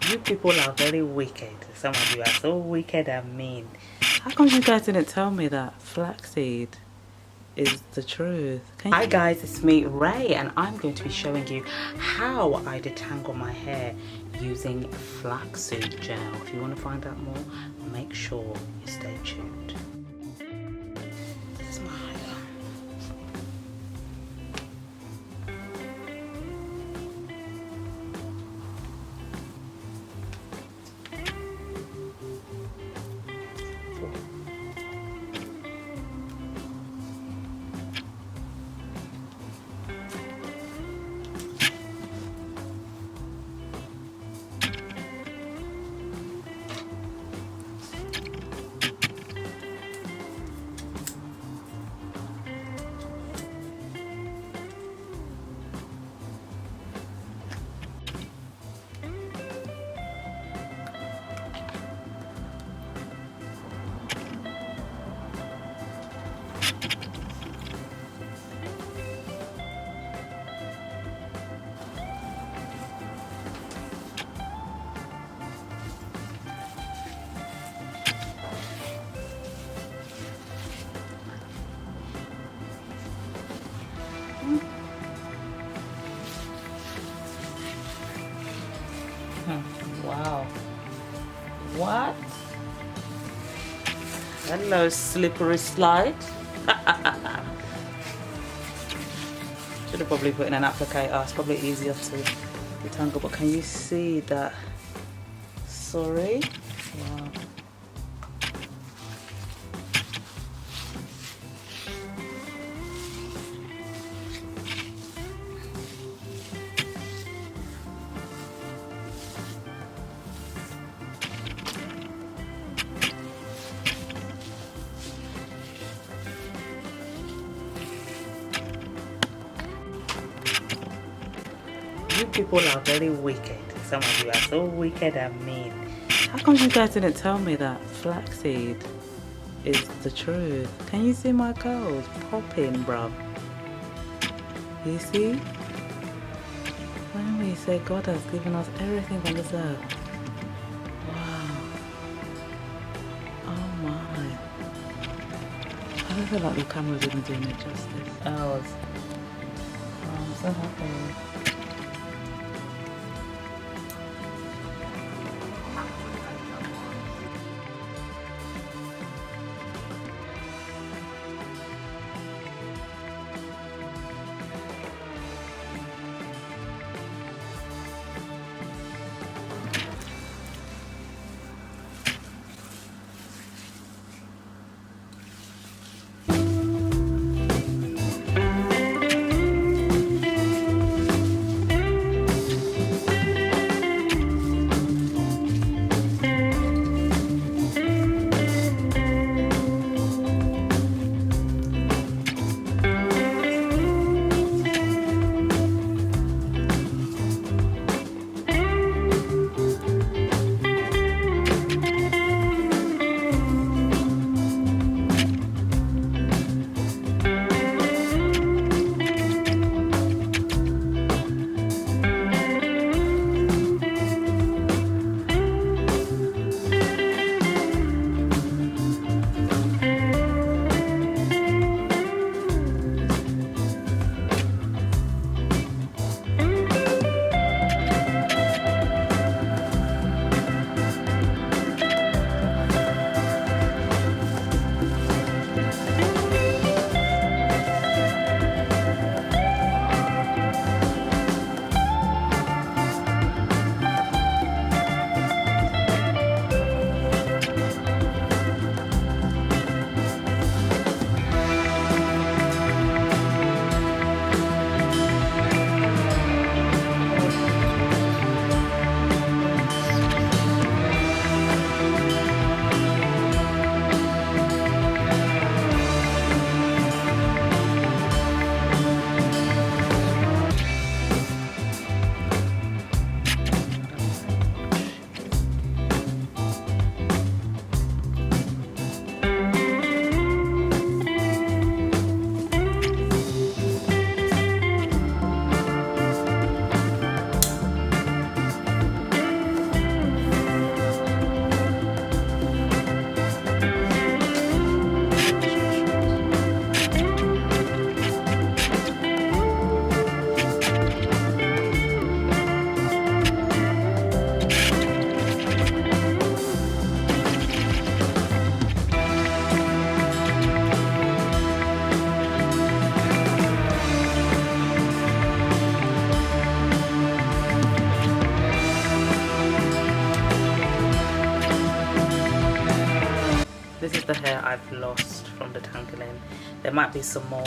You people are very wicked. Some of you are so wicked and mean. How come you guys didn't tell me that flaxseed is the truth? Hi guys, it's me Ray, and I'm going to be showing you how I detangle my hair using flaxseed gel. If you want to find out more, make sure you stay tuned. This is my hair. Wow. What? Hello, slippery slide. Should have probably put in an applicator. It's probably easier to detangle, but can you see that? Sorry. Wow. You people are very wicked. Some of you are so wicked and mean. How come you guys didn't tell me that flaxseed is the truth? Can you see my curls popping, bruv? You see? When we say God has given us everything on this earth. Wow. Oh my. I don't feel like the camera's even doing it justice. Oh, I'm so happy. this is the hair I've lost from detangling. There might be some more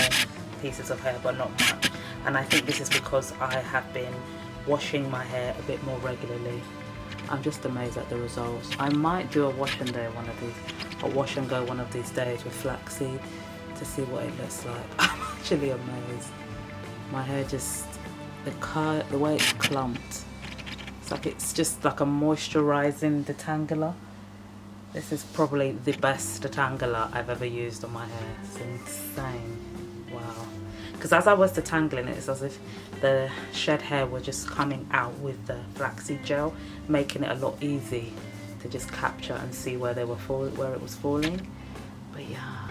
pieces of hair, but not much. And I think this is because I have been washing my hair a bit more regularly. I'm just amazed at the results. I might do a wash and go one of these days with flaxseed to see what it looks like. I'm actually amazed. My hair just, the way it's clumped, it's just like a moisturizing detangler. This is probably the best detangler I've ever used on my hair. It's insane. Wow. Because as I was detangling it, it's as if the shed hair were just coming out with the flaxseed gel, making it a lot easy to just capture and see where they were where it was falling. But yeah,